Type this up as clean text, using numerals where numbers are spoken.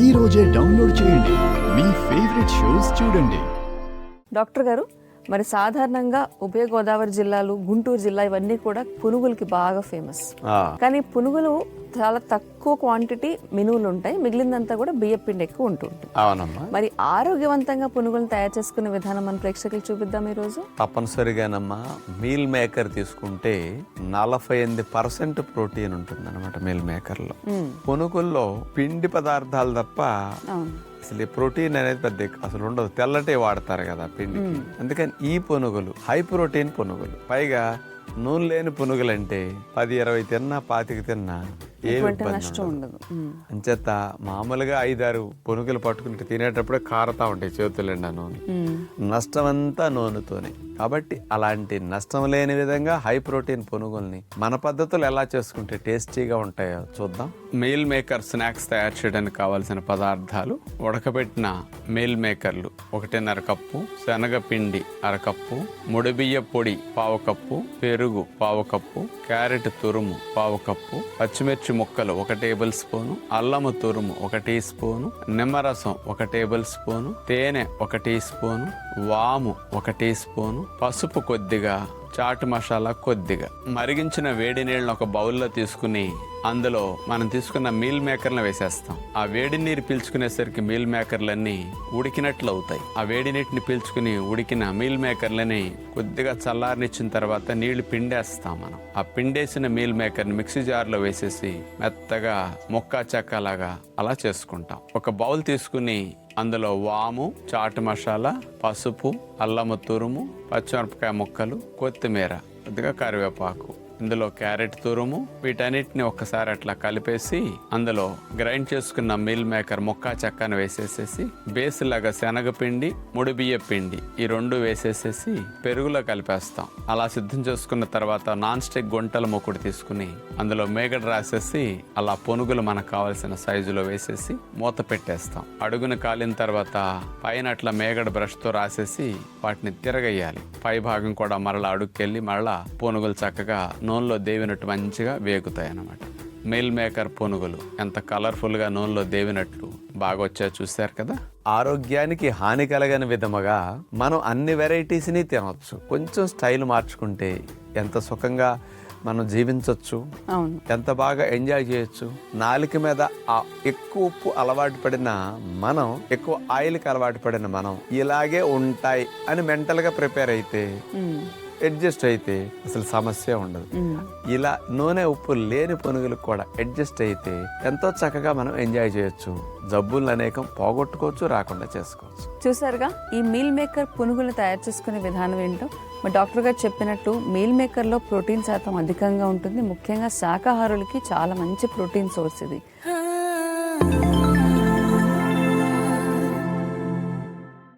ఈ రోజే డౌన్లోడ్ చేయండి, మీ ఫేవరెట్ షోస్ చూడండి. డాక్టర్ గారు, మరి సాధారణంగా ఉభయ గోదావరి జిల్లాలు, గుంటూరు జిల్లా ఇవన్నీ కూడా పునుగులకి బాగా ఫేమస్. కానీ పునుగులు చాలా తక్కువ క్వాంటిటీ మినువులు ఉంటాయి, మిగిలిందంతా కూడా బియ్యం పిండి ఎక్కువ ఉంటుంది. అవునమ్మా. మరి ఆరోగ్యవంతంగా పునుగులను తయారు చేసుకునే విధానం మన ప్రేక్షకులు చూపిద్దాం ఈ రోజు. తప్పనిసరిగానమ్మా. మీల్ మేకర్ తీసుకుంటే 48% ప్రోటీన్ ఉంటుంది అనమాట మీల్ మేకర్ లో. పునుగుల్లో పిండి పదార్థాలు తప్ప అసలు ప్రోటీన్ అనేది పెద్ద అసలు ఉండదు. తెల్లటే వాడతారు కదా పిండికి. అందుకని ఈ పునుగులు హై ప్రోటీన్ పునుగులు, పైగా నూనె లేని పునుగులు అంటే 10-20 తిన్నా 25 తిన్నా నష్టం ఉండదు. అంచేత మామూలుగా 5-6 పునుగులు పట్టుకుంటే తినేటప్పుడే కారతా ఉంటాయి చేతులండా నూనె. నష్టం అంతా నూనెతోనే. కాబట్టి అలాంటి నష్టం లేని విధంగా హై ప్రోటీన్ పునుగుల్ని మన పద్ధతులు ఎలా చేసుకుంటే టేస్టీగా ఉంటాయో చూద్దాం. మీల్ మేకర్ స్నాక్స్ తయారు చేయడానికి కావాల్సిన పదార్థాలు: ఉడకబెట్టిన మీల్ మేకర్లు 1.5 కప్పు, శనగపిండి 1/2 కప్పు, ముడిబియ్య పొడి 1/2 కప్పు, పెరుగు 1/2 కప్పు, క్యారెట్ తురుము 1/2 కప్పు, పచ్చిమిర్చి ముక్కలు 1 టేబుల్ స్పూను, అల్లము తురుము 1 టీ స్పూను, నిమ్మరసం 1 టేబుల్ స్పూను, తేనె 1 టీ స్పూను, వాము 1 టీ స్పూను, పసుపు కొద్దిగా, చాట్ మసాలా కొద్దిగా. మరిగించిన వేడి నీళ్ళని ఒక బౌల్లో తీసుకుని అందులో మనం తీసుకున్న మీల్ మేకర్లను వేసేస్తాం. ఆ వేడి నీరు పీల్చుకునేసరికి మీల్ మేకర్లన్నీ ఉడికినట్లు అవుతాయి. ఆ వేడి నీటిని పీల్చుకుని ఉడికిన మీల్ మేకర్లని కొద్దిగా చల్లారనిచ్చిన తర్వాత నీళ్లు పిండేస్తాం మనం. ఆ పిండేసిన మీల్ మేకర్ని మిక్సీ జార్లో వేసేసి మెత్తగా మొక్కా చెక్కలాగా అలా చేసుకుంటాం. ఒక బౌల్ తీసుకుని అందులో వాము, చాట్ మసాలా, పసుపు, అల్లము తురుము, పచ్చిమిరపకాయ ముక్కలు, కొత్తిమీర, కొద్దిగా కరివేపాకు, ఇందులో క్యారెట్ తురుము, వీటన్నిటిని ఒక్కసారి అట్లా కలిపేసి అందులో గ్రైండ్ చేసుకున్న మీల్ మేకర్ మొక్కా చెక్కను వేసేసేసి బేస్లాగా శనగపిండి, ముడిబియ్య పిండి ఈ 2 వేసేసేసి పెరుగులో కలిపేస్తాం. అలా సిద్ధం చేసుకున్న తర్వాత నాన్ స్టిక్ గుంటల మూకుడు తీసుకుని అందులో మేగడ రాసేసి అలా పునుగులు మనకు కావాల్సిన సైజులో వేసేసి మూత పెట్టేస్తాం. అడుగున కాలిన తర్వాత పైన అట్లా మేగడ బ్రష్తో రాసేసి వాటిని తిరగేయాలి. పై భాగం కూడా మరలా అడుక్కెళ్ళి మరలా పునుగులు చక్కగా నూనెలో దేవినట్టు మంచిగా వేగుతాయి అన్నమాట. మీల్ మేకర్ పునుగులు ఎంత కలర్ఫుల్గా నూనెలో దేవినట్లు బాగా వచ్చా చూశారు కదా. ఆరోగ్యానికి హాని కలగని విధముగా మనం అన్ని వెరైటీస్ని తినవచ్చు. కొంచెం స్టైల్ మార్చుకుంటే ఎంత సుఖంగా మనం జీవించవచ్చు, ఎంత బాగా ఎంజాయ్ చేయొచ్చు. నాలుక మీద ఎక్కువ ఉప్పు అలవాటు పడిన మనం, ఎక్కువ ఆయిల్కి అలవాటు పడిన మనం ఇలాగే ఉంటాయి అని మెంటల్గా ప్రిపేర్ అయితే, అడ్జస్ట్ అయితే అసలు సమస్య ఉండదు. ఇలా నూనె ఉప్పు లేని పునుగులకు కూడా అడ్జస్ట్ అయితే ఎంతో చక్కగా మనం ఎంజాయ్ చేయొచ్చు. జబ్బులను అనేకం పోగొట్టుకోవచ్చు, రాకుండా చేసుకోవచ్చు. చూసారుగా ఈ మీల్ మేకర్ పునుగులు తయారు చేసుకునే విధానం ఏంటో. మా డాక్టర్ గారు చెప్పినట్టు మీల్ మేకర్లో ప్రోటీన్ శాతం అధికంగా ఉంటుంది. ముఖ్యంగా శాకాహారులకి చాలా మంచి ప్రోటీన్ సోర్స్ ఇది.